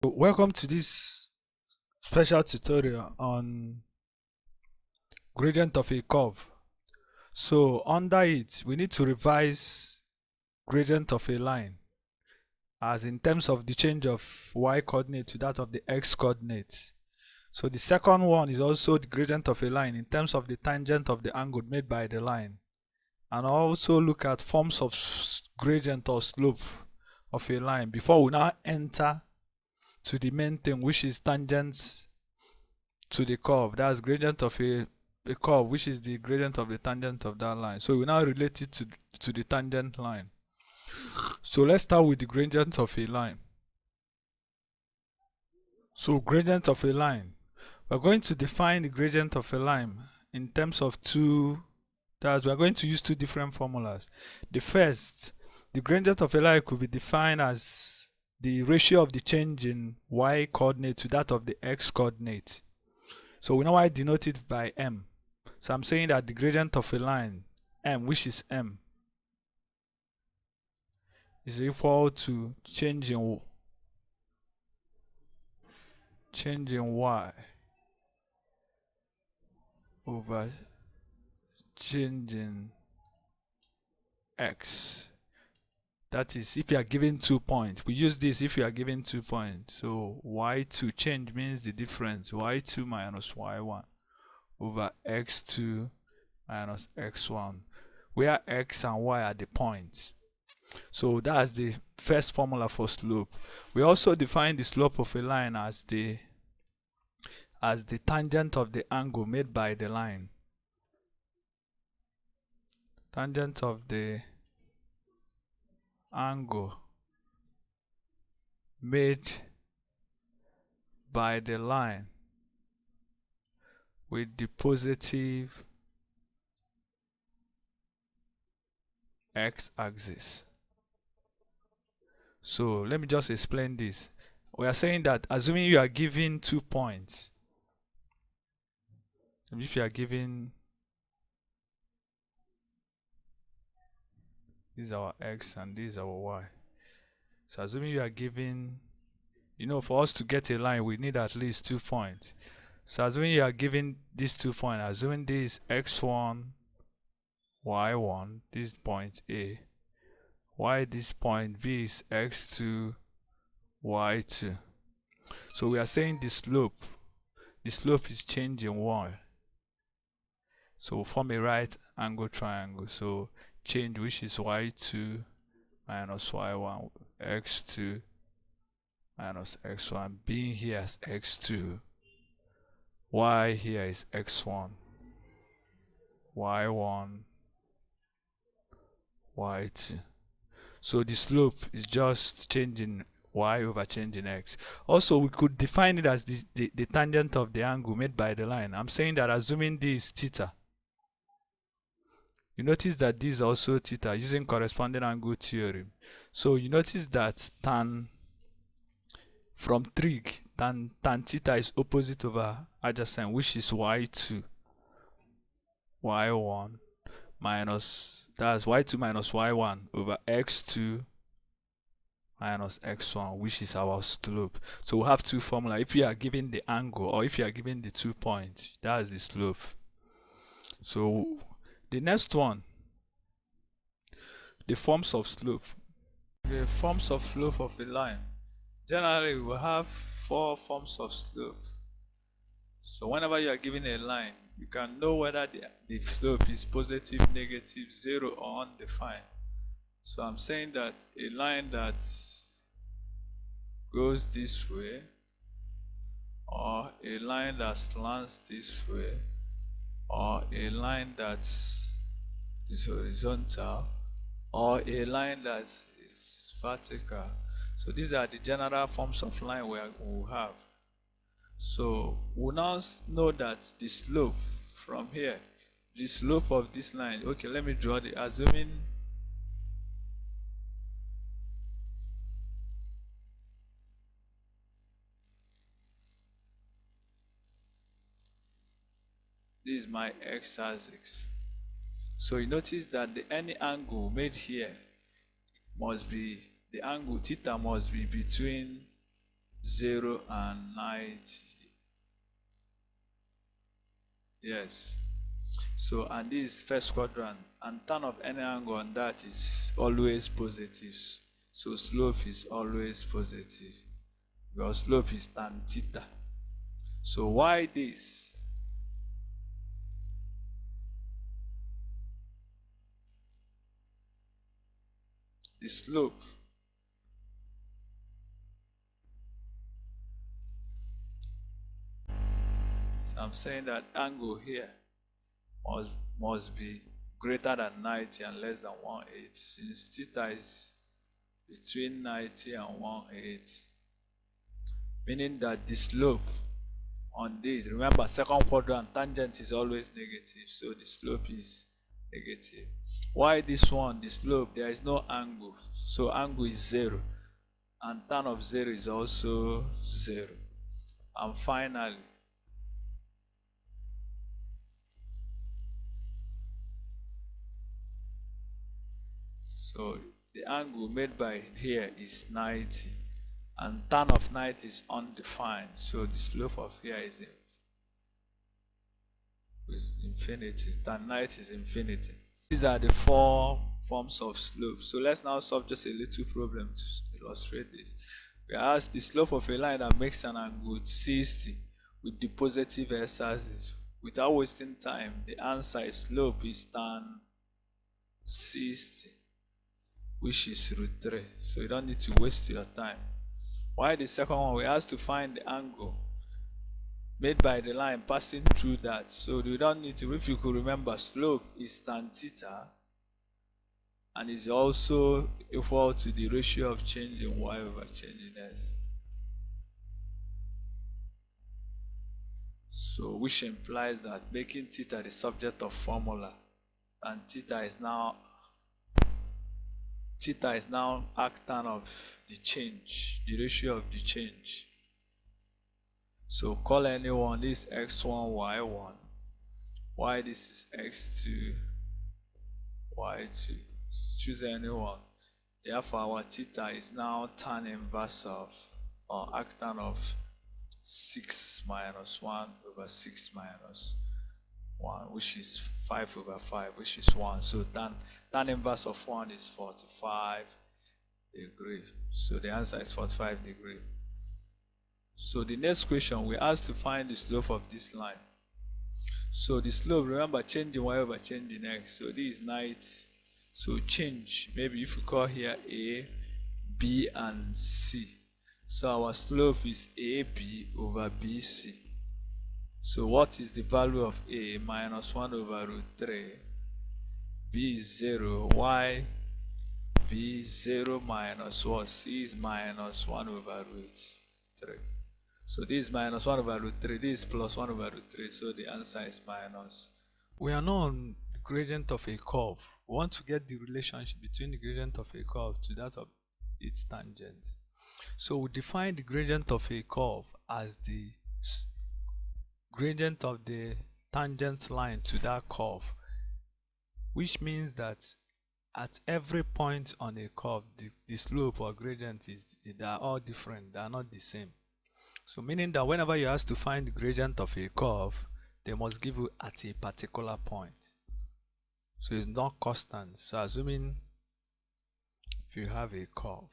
Welcome to this special tutorial on gradient of a curve. So under it, we need to revise gradient of a line as in terms of the change of y coordinate to that of the x coordinate. So the second one is also the gradient of a line in terms of the tangent of the angle made by the line. And also look at forms of gradient or slope of a line before we now enter to the main thing, which is tangents to the curve. That's gradient of a curve, which is the gradient of the tangent of that line. So we now relate it to the tangent line. So let's start with the gradient of a line. So gradient of a line, we're going to define the gradient of a line in terms of we're going to use two different formulas. The first, the gradient of a line could be defined as the ratio of the change in y coordinate to that of the x coordinate. So we know I denote it by m. So I'm saying that the gradient of a line, m, which is m, is equal to change in y over change in x. That is, if you are given 2 points, we use this if you are given 2 points. So y2 change means the difference, y2 minus y1 over x2 minus x1, where x and y are the points. So that's the first formula for slope. We also define the slope of a line as the tangent of the angle made by the line. Tangent of the angle made by the line with the positive x-axis. So let me just explain this. We are saying that assuming you are given 2 points, if you are given, this is our x and this is our y. So assuming you are given, for us to get a line, we need at least 2 points. So assuming you are given these 2 points, assuming this x1, y1, this point A, y this point B is x2, y2. So we are saying the slope is changing y. So form a right angle triangle. So change, which is y2 minus y1, x2 minus x1, being here as x2, y here is x1, y1, y2. So the slope is just changing y over changing x. Also, we could define it as the tangent of the angle made by the line. I'm saying that assuming this is theta, you notice that this is also theta using corresponding angle theorem. So you notice that tan from trig, tan theta is opposite over adjacent, which is y2, y1 minus, that's y2 minus y1 over x2 minus x1, which is our slope. So we have two formula. If you are given the angle or if you are given the 2 points, that's the slope. So the next one, the forms of slope. The forms of slope of a line. Generally, we will have 4 forms of slope. So whenever you are given a line, you can know whether the slope is positive, negative, 0, or undefined. So I'm saying that a line that goes this way, or a line that slants this way, or a line that is horizontal, or a line that is vertical. So these are the general forms of line we will have. So we now know that the slope from here, the slope of this line, okay, let me draw the, assuming this is my x-axis. So you notice that any angle made here must be, the angle theta must be between 0 and 90. Yes. So, and this first quadrant, and tan of any angle on that is always positive. So slope is always positive. Your slope is tan theta. So why this? The slope so I'm saying that angle here must be greater than 90 and less than 1/8, since theta is between 90 and 1/8, meaning that the slope on this, remember second quadrant, tangent is always negative, so the slope is negative. Why this one, the slope, there is no angle, so angle is 0, and tan of 0 is also 0. And finally, so the angle made by here is 90, and tan of 90 is undefined, so the slope of here is infinity. Tan 90 is infinity. These are the 4 forms of slope. So let's now solve just a little problem to illustrate this. We ask the slope of a line that makes an angle 60 with the positive x-axis. Without wasting time, the answer is slope is tan 60, which is √3. So you don't need to waste your time. While the second one, we ask to find the angle made by the line passing through that. So you don't need to, if you could remember, slope is tan theta and is also equal to the ratio of change in y over change in s. So which implies that making theta the subject of formula, and theta is now arctan of the change, the ratio of the change. So call anyone, this x1, y1, y this is x2, y2. Choose anyone. Therefore our theta is now tan inverse of, or arctan of 6 minus 1 over 6 minus 1, which is 5 over 5, which is 1. So tan inverse of 1 is 45 degrees. So the answer is 45 degrees. So the next question, we ask to find the slope of this line. So the slope, remember, change in y over change in x. So this is 90. So change, maybe if we call here a, b, and c. So our slope is ab over bc. So what is the value of a? Minus 1 over √3. B is 0. Y, b is 0 minus what? C is minus 1 over √3. So this is minus 1 over √3. This is plus 1 over √3. So the answer is minus. We are now on the gradient of a curve. We want to get the relationship between the gradient of a curve to that of its tangent. So we define the gradient of a curve as the gradient of the tangent line to that curve, which means that at every point on a curve, the slope or gradient they are all different, they are not the same. So meaning that whenever you ask to find the gradient of a curve, they must give you at a particular point. So it's not constant. So assuming if you have a curve,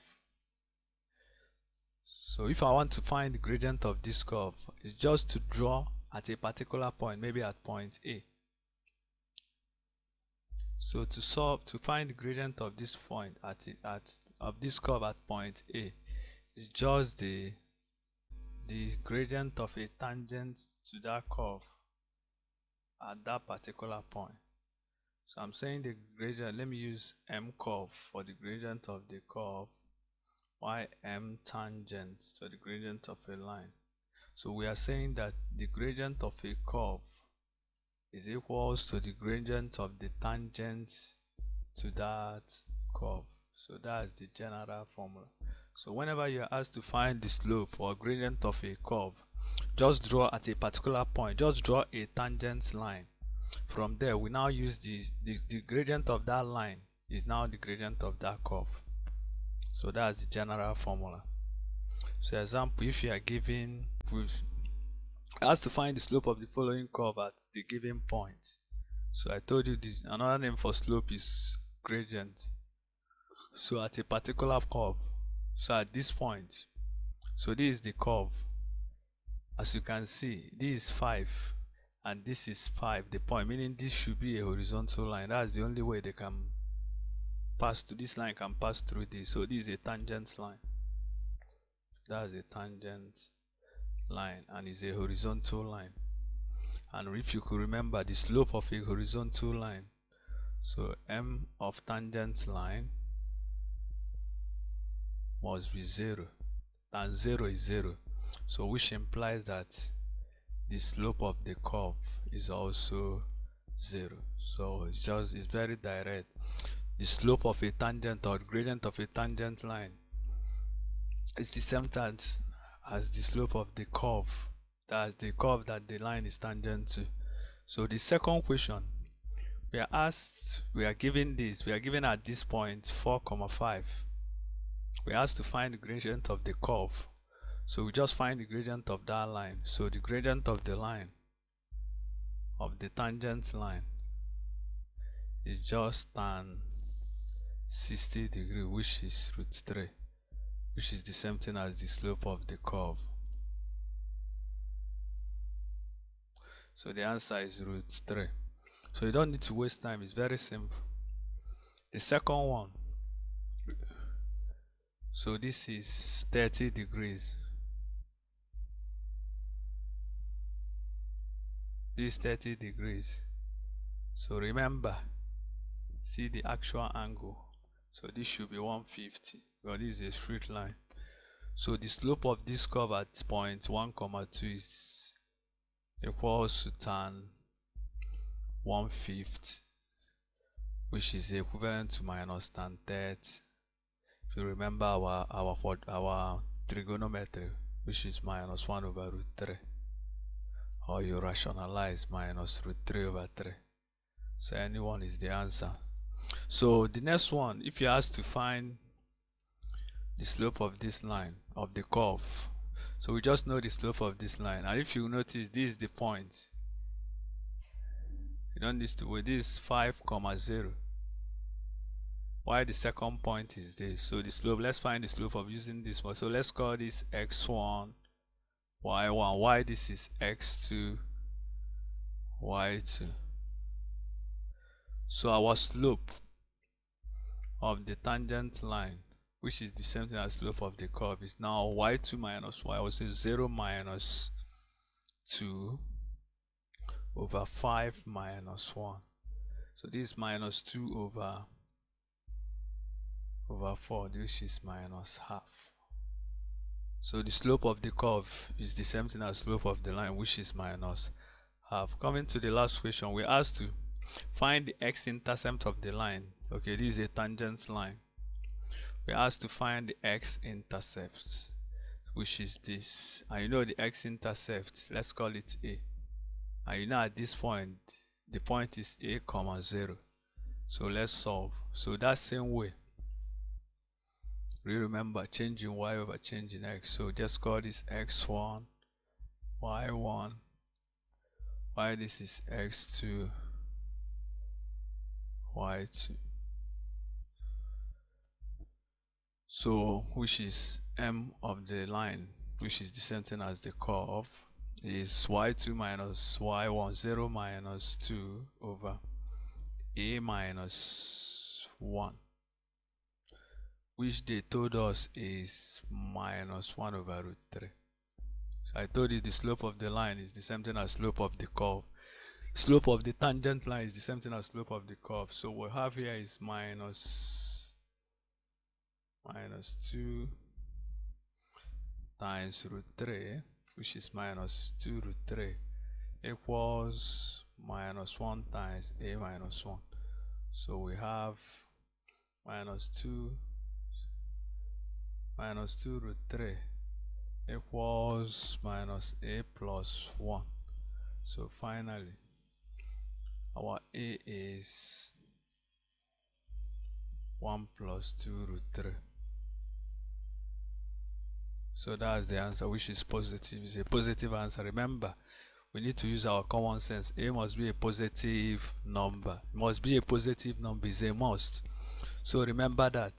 so if I want to find the gradient of this curve, it's just to draw at a particular point, maybe at point A. So to find the gradient of this point of this curve at point A, is just the gradient of a tangent to that curve at that particular point. So I'm saying the gradient, let me use m curve for the gradient of the curve, y m tangent for the gradient of a line. So we are saying that the gradient of a curve is equals to the gradient of the tangent to that curve. So that's the general formula. So whenever you are asked to find the slope or gradient of a curve, just draw at a particular point, just draw a tangent line. From there, we now use the gradient of that line is now the gradient of that curve. So that's the general formula. So example, if you are given, has to find the slope of the following curve at the given point. So I told you this, another name for slope is gradient. So at a particular curve, so at this point, so this is the curve. As you can see, this is 5 and this is 5, the point, meaning this should be a horizontal line. That's the only way they can pass to this line, can pass through this. So this is a tangent line. That's a tangent line and is a horizontal line. And if you could remember the slope of a horizontal line, so m of tangent line must be 0, and 0 is 0, so which implies that the slope of the curve is also 0. So it's very direct. The slope of a tangent or gradient of a tangent line is the same as the slope of the curve. That's the curve that the line is tangent to. So the second question, we are given at this point 4, 5. We are asked to find the gradient of the curve. So we just find the gradient of that line. So the gradient of the line, of the tangent line, is just tan 60 degree, which is √3, which is the same thing as the slope of the curve. So the answer is √3. So you don't need to waste time, it's very simple. The second one, so this is 30 degrees. This 30 degrees. So remember, see the actual angle. So this should be 150, because this is a straight line. So the slope of this curve at point 1, 2 is equals to tan 1/5, which is equivalent to minus tan 30. If you remember our trigonometry, which is minus 1/√3, or you rationalize minus √3/3. So anyone is the answer. So the next one, if you ask to find the slope of this line, of the curve, so we just know the slope of this line, and if you notice, this is the point. You don't need to wait. This is 5, 0. Why the second point is this? So the slope, let's find the slope of using this one. So let's call this x1, y1. Why this is x2, y2. So our slope of the tangent line, which is the same thing as slope of the curve, is now y2 minus y, also 0 minus 2 over 5 minus 1. So this is minus 2 over 4, this is minus half. So the slope of the curve is the same thing as slope of the line, which is minus half. Coming to the last question, we asked to find the x-intercept of the line. Okay, this is a tangent line. We asked to find the x-intercept, which is this. And you know the x-intercept, let's call it a. And you know at this point, the point is a, 0. So let's solve. So that same way, remember changing y over changing x. So just call this x1, y1, y this is x2, y2. So which is m of the line, which is the same thing as the curve, is y2 minus y1, 0 minus 2 over a minus 1, which they told us is minus 1/√3. So I told you the slope of the line is the same thing as slope of the curve. Slope of the tangent line is the same thing as slope of the curve. So what we have here is minus 2 times √3, which is minus 2√3, equals minus 1 times a minus 1. So we have minus 2 √3 equals minus a plus 1. So finally, our a is 1 plus 2√3. So that's the answer, which is positive. It's a positive answer. Remember, we need to use our common sense. A must be a positive number. Must be a positive number is a must. So remember that.